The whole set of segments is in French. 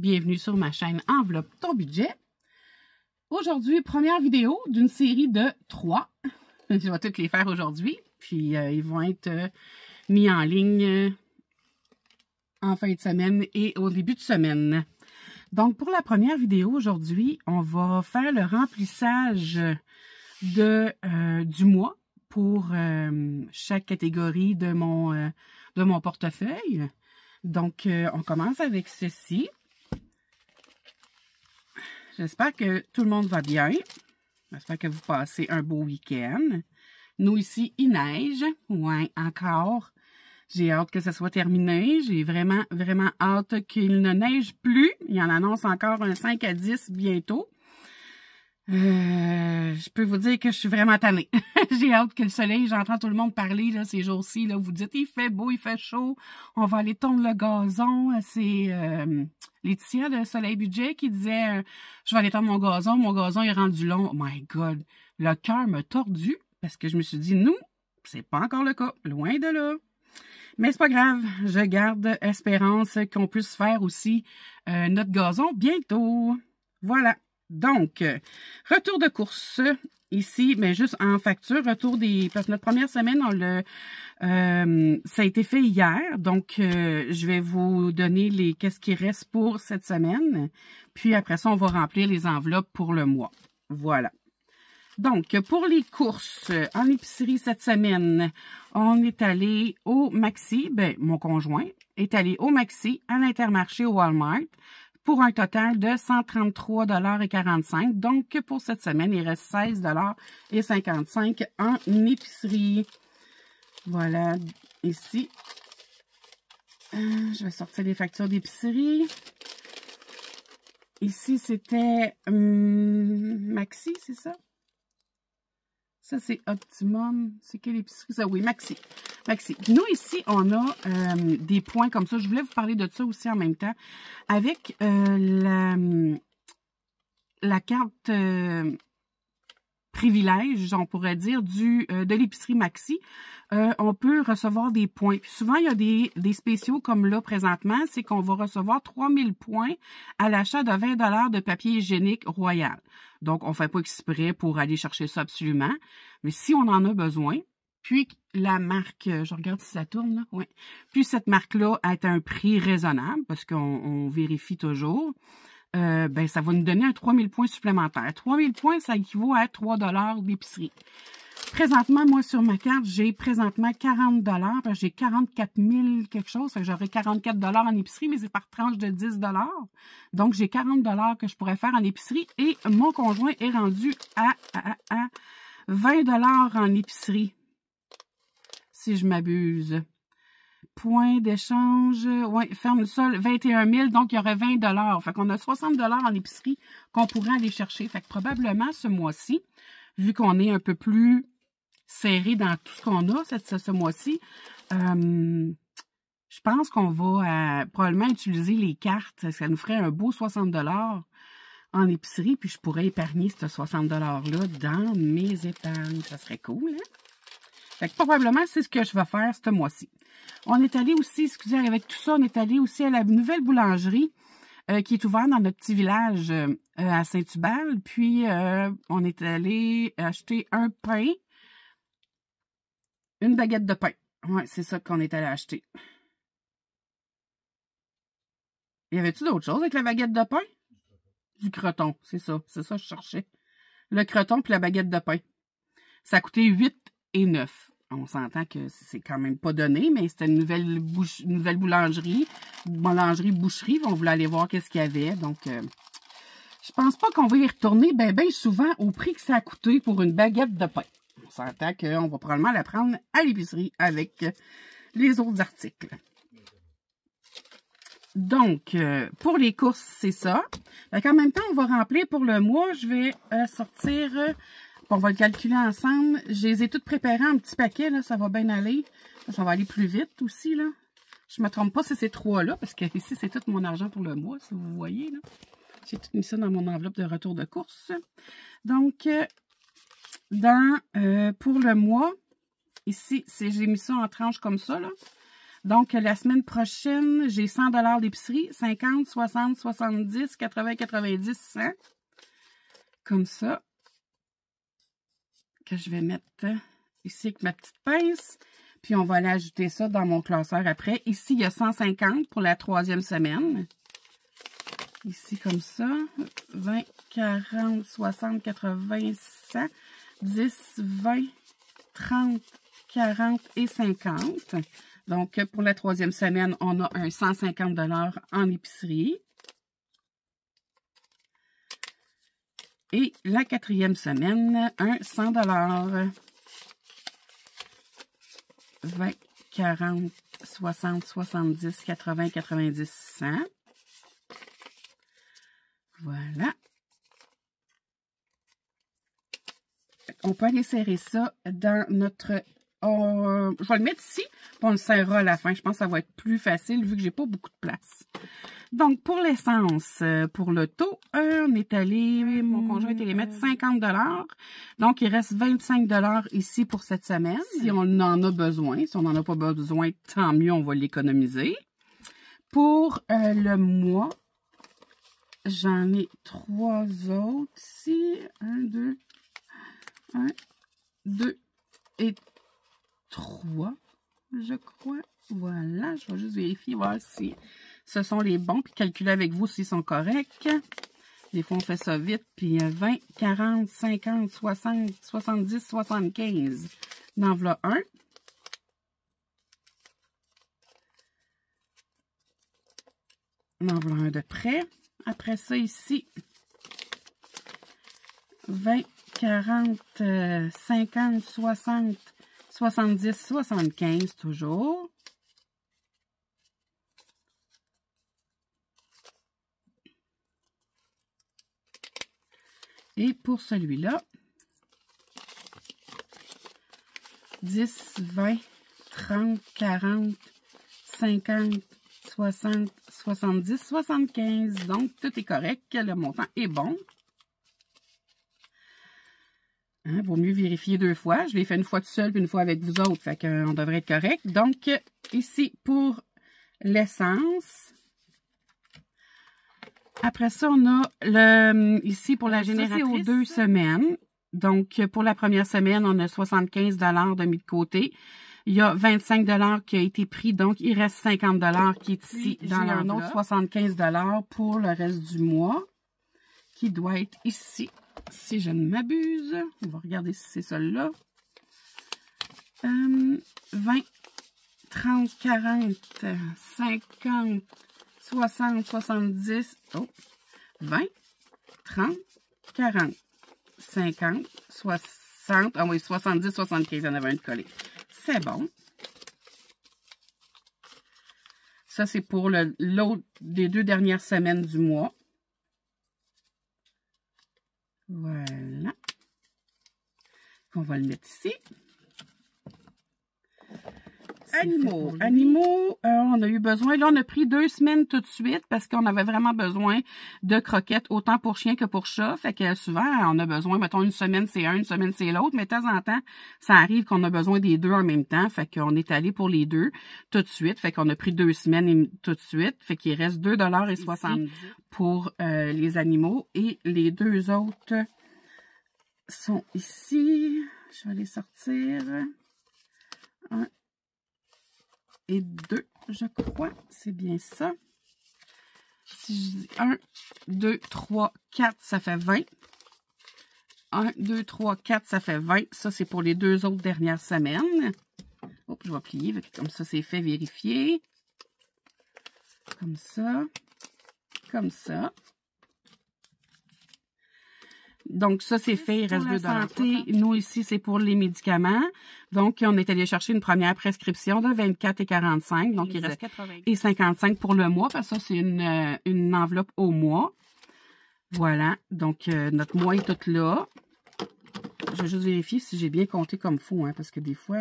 Bienvenue sur ma chaîne Enveloppe ton budget. Aujourd'hui, première vidéo d'une série de 3. Je vais toutes les faire aujourd'hui, puis ils vont être mis en ligne en fin de semaine et au début de semaine. Donc, pour la première vidéo aujourd'hui, on va faire le remplissage du mois pour chaque catégorie de mon portefeuille. Donc, on commence avec ceci. J'espère que tout le monde va bien. J'espère que vous passez un beau week-end. Nous, ici, il neige. Ouais, encore. J'ai hâte que ça soit terminé. J'ai vraiment, vraiment hâte qu'il ne neige plus. Il en annonce encore un 5 à 10 bientôt. Je peux vous dire que je suis vraiment tannée. J'ai hâte que le soleil, j'entends tout le monde parler là, ces jours-ci. Vous dites, il fait beau, il fait chaud. On va aller tondre le gazon. C'est Laetitia de Soleil Budget qui disait, je vais aller tondre mon gazon est rendu long. Oh my God, le cœur m'a tordu parce que je me suis dit, nous, c'est pas encore le cas, loin de là. Mais c'est pas grave, je garde espérance qu'on puisse faire aussi notre gazon bientôt. Voilà. Donc, retour de course, ici, mais juste en facture, parce que notre première semaine, ça a été fait hier, donc je vais vous donner qu'est-ce qui reste pour cette semaine, puis après ça, on va remplir les enveloppes pour le mois. Voilà. Donc, pour les courses en épicerie cette semaine, on est allé au Maxi, mon conjoint est allé au Maxi, à l'Intermarché, au Walmart, pour un total de 133,45 $. Donc, pour cette semaine, il reste 16,55 $ en épicerie. Voilà, ici. Je vais sortir les factures d'épicerie. Ici, c'était Maxi, c'est ça? Ça, c'est Optimum. C'est quelle épicerie? Ça, oui, Maxi. Maxi. Nous, ici, on a des points comme ça. Je voulais vous parler de ça aussi en même temps. Avec la carte privilège, on pourrait dire, de l'épicerie Maxi, on peut recevoir des points. Puis souvent, il y a des spéciaux comme là, présentement, c'est qu'on va recevoir 3000 points à l'achat de 20 $ de papier hygiénique Royal. Donc, on ne fait pas exprès pour aller chercher ça absolument. Mais si on en a besoin, puis la marque, je regarde si ça tourne, là, oui. Puis cette marque-là a un prix raisonnable, parce qu'on vérifie toujours, ça va nous donner un 3000 points supplémentaires. 3000 points, ça équivaut à 3 $ d'épicerie. Présentement, moi, sur ma carte, j'ai présentement 40 $, parce que j'ai 44 000 quelque chose, j'aurais 44 $ en épicerie, mais c'est par tranche de 10 $. Donc, j'ai 40 $ que je pourrais faire en épicerie et mon conjoint est rendu à 20 $ en épicerie, si je m'abuse. Point d'échange, oui, ferme le sol, 21 000, donc il y aurait 20 $. Fait qu'on a 60 $ en épicerie qu'on pourrait aller chercher. Fait que probablement ce mois-ci, vu qu'on est un peu plus serré dans tout ce qu'on a ce mois-ci, je pense qu'on va probablement utiliser les cartes. Ça nous ferait un beau 60 $ en épicerie, puis je pourrais épargner ce 60 $-là dans mes épargnes. Ça serait cool, hein? Fait que probablement, c'est ce que je vais faire ce mois-ci. On est allé aussi, excusez, avec tout ça, on est allé aussi à la nouvelle boulangerie qui est ouverte dans notre petit village à Saint-Hubal. Puis, on est allé acheter un pain, une baguette de pain. Ouais, c'est ça qu'on est allé acheter. Y avait-tu d'autres choses avec la baguette de pain? Du croton, c'est ça que je cherchais. Le croton puis la baguette de pain. Ça a coûté 8 et 9. On s'entend que c'est quand même pas donné, mais c'était une nouvelle boulangerie. Boucherie. On voulait aller voir qu'est-ce qu'il y avait. Donc, je pense pas qu'on va y retourner ben souvent au prix que ça a coûté pour une baguette de pain. On s'entend qu'on va probablement la prendre à l'épicerie avec les autres articles. Donc, pour les courses, c'est ça. En même temps, on va remplir pour le mois. Je vais sortir... on va le calculer ensemble. Je les ai toutes préparées en petits paquets, là. Ça va bien aller. Ça va aller plus vite aussi, là. Je ne me trompe pas si c'est 3-là, parce que ici, c'est tout mon argent pour le mois, si vous voyez, là. J'ai tout mis ça dans mon enveloppe de retour de course. Donc, pour le mois, ici, j'ai mis ça en tranches comme ça, là. Donc, la semaine prochaine, j'ai 100 $ d'épicerie. 50, 60, 70, 80, 90, 100. Comme ça. Que je vais mettre ici avec ma petite pince. Puis, on va aller ajouter ça dans mon classeur après. Ici, il y a 150 pour la 3e semaine. Ici, comme ça. 20, 40, 60, 80, 100. 10, 20, 30, 40 et 50. Donc, pour la 3e semaine, on a un 150 $ en épicerie. Et la 4e semaine, un 100 $. 20, 40, 60, 70, 80, 90, 100. Voilà. On peut aller serrer ça dans notre... je vais le mettre ici, puis on le serrera à la fin. Je pense que ça va être plus facile vu que j'ai pas beaucoup de place. Donc, pour l'essence, pour l'auto, on est allé... Mon conjoint est allé mettre 50 $. Donc, il reste 25 $ ici pour cette semaine. Si on en a besoin. Si on n'en a pas besoin, tant mieux, on va l'économiser. Pour le mois, j'en ai 3 autres ici. 1, 2 et 3, je crois. Voilà, je vais juste vérifier, voir si ce sont les bons, puis calculer avec vous s'ils sont corrects. Des fois, on fait ça vite, puis 20, 40, 50, 60, 70, 75. En voilà un. En voilà un de près. Après ça, ici, 20, 40, 50, 60, 70, 75 toujours. Et pour celui-là, 10, 20, 30, 40, 50, 60, 70, 75. Donc, tout est correct. Le montant est bon. Hein, vaut mieux vérifier 2 fois. Je l'ai fait une fois tout seul puis une fois avec vous autres. Fait qu'on devrait être correct. Donc, ici, pour l'essence. Après ça, on a ici pour la génératrice. Ça, c'est aux 2 semaines. Donc, pour la première semaine, on a 75 $ de mis de côté. Il y a 25 $ qui a été pris. Donc, il reste 50 $ qui est ici dans un autre 75 $ pour le reste du mois. Qui doit être ici. Si je ne m'abuse, on va regarder si c'est celui-là. 20, 30, 40, 50, 60, 70, 20, 30, 40, 50, 60, ah oui, 70, 75, il y en avait un de collé. C'est bon. Ça, c'est pour l'autre des 2 dernières semaines du mois. Voilà. On va le mettre ici. Animaux. Animaux, on a eu besoin. Là, on a pris 2 semaines tout de suite parce qu'on avait vraiment besoin de croquettes, autant pour chien que pour chat. Fait que souvent, on a besoin, mettons, une semaine c'est un, une semaine c'est l'autre. Mais de temps en temps, ça arrive qu'on a besoin des 2 en même temps. Fait qu'on est allé pour les 2 tout de suite. Fait qu'on a pris 2 semaines tout de suite. Fait qu'il reste 2,70 $ pour les animaux. Et les 2 autres sont ici. Je vais les sortir. 1 et 2, je crois. C'est bien ça. Si je dis 1, 2, 3, 4, ça fait 20. 1, 2, 3, 4, ça fait 20. Ça, c'est pour les 2 autres dernières semaines. Hop, je vais plier. Comme ça, c'est fait, vérifier. Comme ça. Comme ça. Donc, ça, c'est fait. Il reste 2 $. Nous, ici, c'est pour les médicaments. Donc, on est allé chercher une première prescription de 24 et 45. Donc, il reste 80 et 55 pour le mois. Parce que ça, c'est une enveloppe au mois. Voilà. Donc, notre mois est tout là. Je vais juste vérifier si j'ai bien compté comme il faut. Hein, parce que des fois,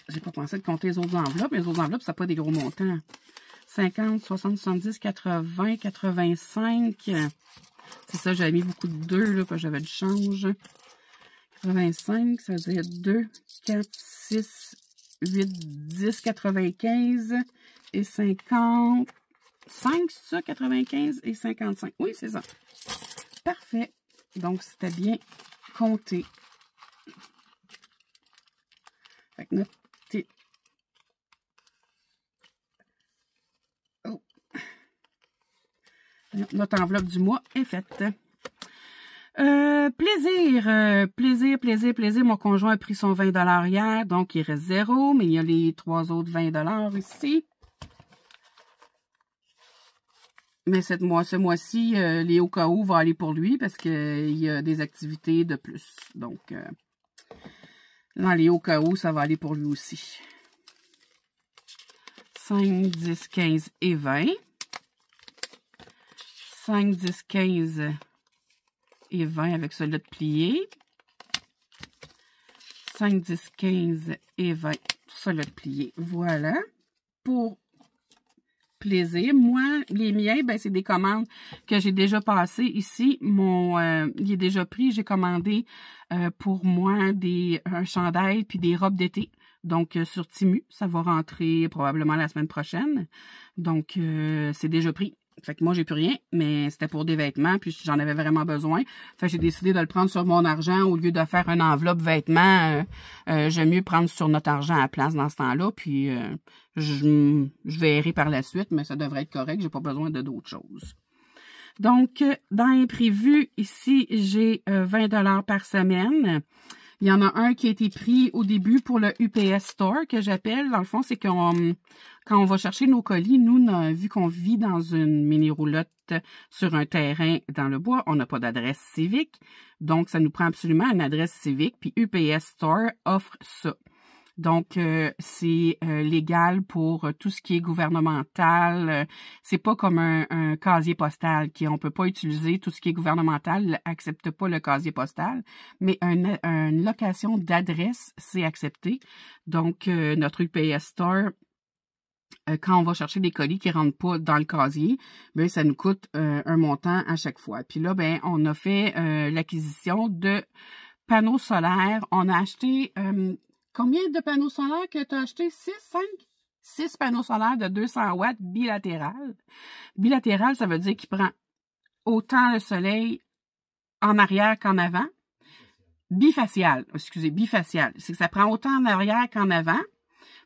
j'ai pas pensé de compter les autres enveloppes. Mais les autres enveloppes, ça n'a pas des gros montants. 50, 60, 70, 80, 85... C'est ça, j'avais mis beaucoup de 2, là, parce que j'avais du change. 85, ça veut dire 2, 4, 6, 8, 10, 95 et 55, c'est ça? 95 et 55. Oui, c'est ça. Parfait. Donc, c'était bien compté. Fait que notre enveloppe du mois est faite. Plaisir. Mon conjoint a pris son 20 $ hier, donc il reste 0, mais il y a les 3 autres 20 $ ici. Mais ce mois-ci, les au cas où va aller pour lui parce qu'il y a des activités de plus. Donc, dans les au cas où, ça va aller pour lui aussi. 5, 10, 15 et 20. 5, 10, 15 et 20 avec celui-là de plié. 5, 10, 15 et 20, celui-là de plié. Voilà. Pour plaisir. Moi, les miens, ben, c'est des commandes que j'ai déjà passées ici. Il est déjà pris. J'ai commandé pour moi un chandail puis des robes d'été. Donc, sur Temu, ça va rentrer probablement la semaine prochaine. Donc, c'est déjà pris. Fait que moi, j'ai plus rien, mais c'était pour des vêtements, puis j'en avais vraiment besoin. Fait que j'ai décidé de le prendre sur mon argent au lieu de faire une enveloppe vêtements. J'aime mieux prendre sur notre argent à la place dans ce temps-là, puis je verrai par la suite, mais ça devrait être correct. J'ai pas besoin de d'autres choses. Donc, dans imprévu, ici, j'ai 20 $ par semaine. Il y en a un qui a été pris au début pour le UPS Store, que j'appelle. Dans le fond, c'est quand on va chercher nos colis, nous, vu qu'on vit dans une mini-roulotte sur un terrain dans le bois, on n'a pas d'adresse civique. Donc, ça nous prend absolument une adresse civique. Puis UPS Store offre ça. Donc, c'est légal pour tout ce qui est gouvernemental. C'est pas comme un casier postal on peut pas utiliser. Tout ce qui est gouvernemental accepte pas le casier postal, mais une location d'adresse, c'est accepté. Donc, notre UPS Store, quand on va chercher des colis qui rentrent pas dans le casier, ben ça nous coûte un montant à chaque fois. Puis là, ben on a fait l'acquisition de panneaux solaires. On a acheté... combien de panneaux solaires que tu as acheté? 6, 5? 6 panneaux solaires de 200 watts bilatéral. Bilatéral, ça veut dire qu'il prend autant le soleil en arrière qu'en avant. Bifacial, excusez, bifacial. C'est que ça prend autant en arrière qu'en avant.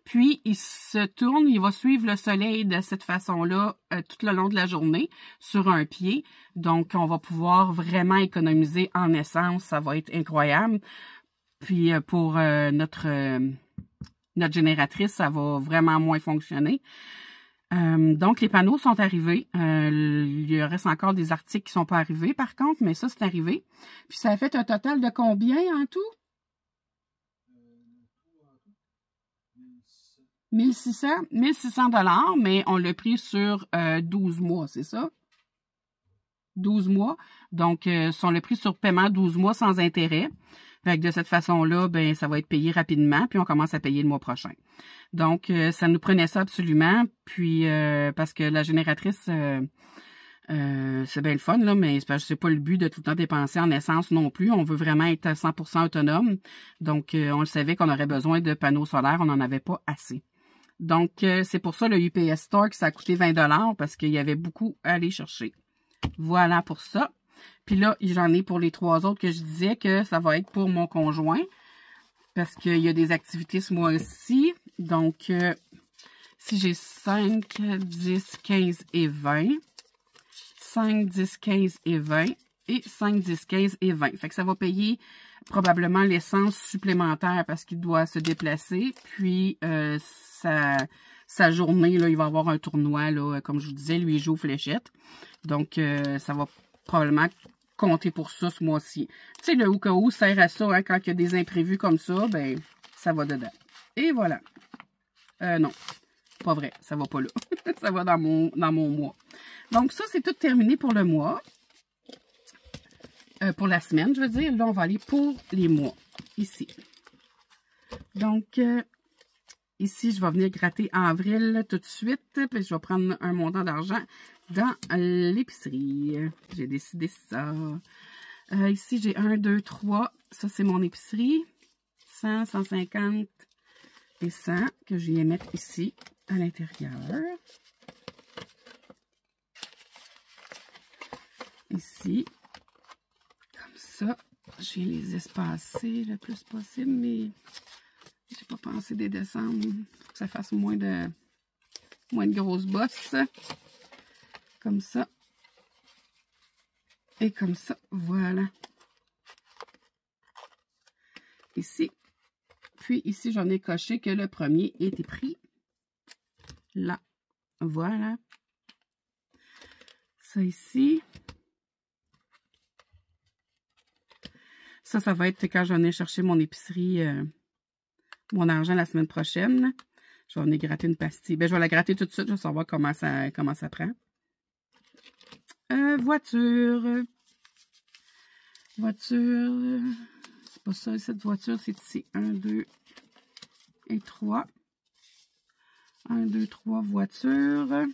Puis, il se tourne, il va suivre le soleil de cette façon-là tout le long de la journée sur un pied. Donc, on va pouvoir vraiment économiser en essence. Ça va être incroyable. Puis pour notre génératrice, ça va vraiment moins fonctionner. Donc, les panneaux sont arrivés. Il reste encore des articles qui ne sont pas arrivés, par contre, mais ça, c'est arrivé. Puis ça a fait un total de combien en tout? 1600 $, mais on l'a pris sur 12 mois, c'est ça? 12 mois. Donc, on l'a pris sur paiement 12 mois sans intérêt. Fait que de cette façon-là, ben ça va être payé rapidement, puis on commence à payer le mois prochain. Donc, ça nous prenait ça absolument, puis parce que la génératrice, c'est bien le fun, là, mais c'est pas le but de tout le temps dépenser en essence non plus. On veut vraiment être 100% autonome. Donc, on le savait qu'on aurait besoin de panneaux solaires, on n'en avait pas assez. Donc, c'est pour ça le UPS Store que ça a coûté 20 $, parce qu'il y avait beaucoup à aller chercher. Voilà pour ça. Puis là, j'en ai pour les 3 autres que je disais que ça va être pour mon conjoint. Parce qu'il y a des activités ce mois-ci. Donc, si j'ai 5, 10, 15 et 20. 5, 10, 15 et 20. Et 5, 10, 15 et 20. Fait que ça va payer probablement l'essence supplémentaire parce qu'il doit se déplacer. Puis, sa journée, là, il va avoir un tournoi, là, comme je vous disais, lui, il joue aux fléchettes. Donc, ça va probablement compter pour ça ce mois-ci. Tu sais, le au cas où sert à ça, hein, quand il y a des imprévus comme ça, ben, ça va dedans. Et voilà. Non, pas vrai, ça va pas là. Ça va dans mon mois. Donc, ça, c'est tout terminé pour le mois. Pour la semaine, je veux dire. Là, on va aller pour les mois, ici. Donc, ici, je vais venir gratter en avril tout de suite. Puis, je vais prendre un montant d'argent dans l'épicerie. J'ai décidé ça. Ici, j'ai 1, 2, 3. Ça, c'est mon épicerie. 100, 150 et 100 que je viens mettre ici à l'intérieur. Ici, comme ça. Je viens les espacer le plus possible, mais j'ai pas pensé des descendre pour que ça fasse moins de grosses bosses. Comme ça. Et comme ça, voilà. Ici. Puis ici, j'en ai coché que le premier était pris. Là. Voilà. Ça ici. Ça va être quand j'en ai cherché mon épicerie, mon argent la semaine prochaine. Je vais en gratter une pastille. Ben, je vais la gratter tout de suite, je vais savoir comment ça prend. Voiture. Voiture. C'est pas ça, cette voiture, c'est ici. 1, 2 et 3. 1, 2, 3 voitures.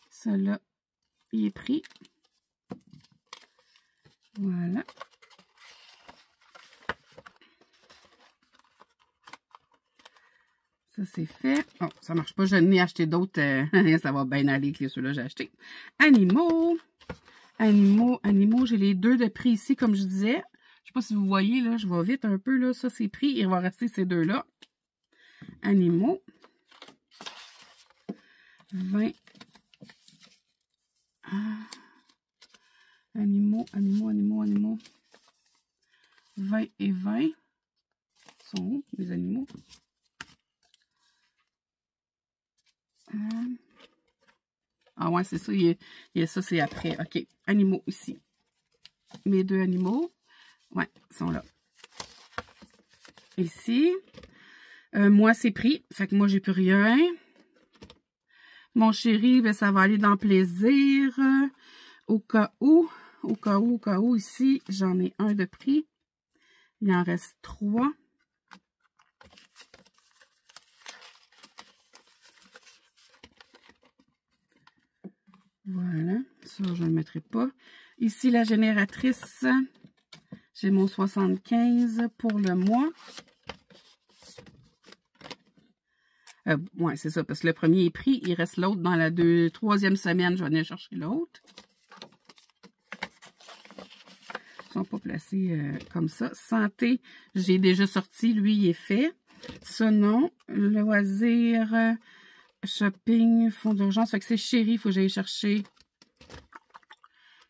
Celui-là, il est pris. Voilà. Ça, c'est fait. Oh, ça marche pas. Je n'ai acheté d'autres. Ça va bien aller avec ceux-là que j'ai achetés. Animaux. Animaux. Animaux. J'ai les deux de prix ici, comme je disais. Je sais pas si vous voyez, là. Je vais vite un peu, là. Ça, c'est pris. Il va rester ces deux-là. Animaux. 20. Animaux, animaux, animaux, animaux. 20 et 20. Ils sont où, les animaux? Ah ouais, c'est ça. Ça, c'est après. OK. Animaux ici. Mes deux animaux. Ouais, ils sont là. Ici. Moi, c'est pris. Fait que moi, j'ai plus rien. Mon chéri, ben, ça va aller dans plaisir. Au cas où, ici, j'en ai un de prix. Il en reste 3. Voilà, ça, je ne le mettrai pas. Ici, la génératrice, j'ai mon 75 pour le mois. Ouais, c'est ça, parce que le premier est pris, il reste l'autre dans la troisième semaine, je vais venir chercher l'autre. Ils ne sont pas placés comme ça. Santé, j'ai déjà sorti, lui, il est fait. Ça, non. Loisir, shopping, fonds d'urgence, fait que c'est chéri, il faut que j'aille chercher.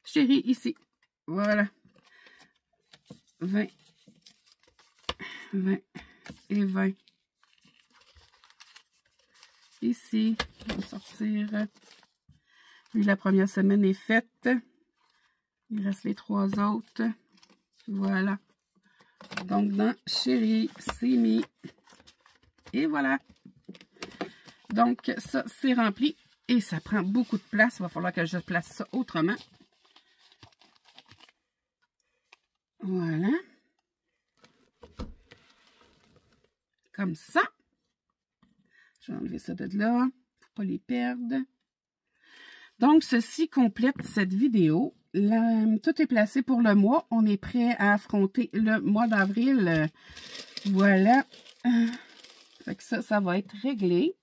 Chéri, ici. Voilà. 20. 20 et 20. Ici, on va sortir. Lui, la première semaine est faite. Il reste les 3 autres. Voilà. Donc, dans Chéri, c'est mis. Et voilà. Donc, ça, c'est rempli. Et ça prend beaucoup de place. Il va falloir que je place ça autrement. Voilà. Comme ça. Je vais enlever ça de là, pour ne pas les perdre. Donc, ceci complète cette vidéo. Tout est placé pour le mois. On est prêt à affronter le mois d'avril. Voilà. Fait que ça va être réglé.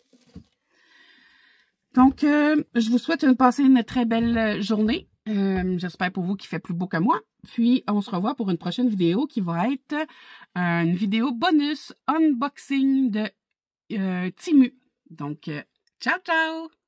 Donc, je vous souhaite de passer une très belle journée. J'espère pour vous qu'il fait plus beau que moi. Puis, on se revoit pour une prochaine vidéo qui va être une vidéo bonus unboxing de Temu. Donc, ciao, ciao!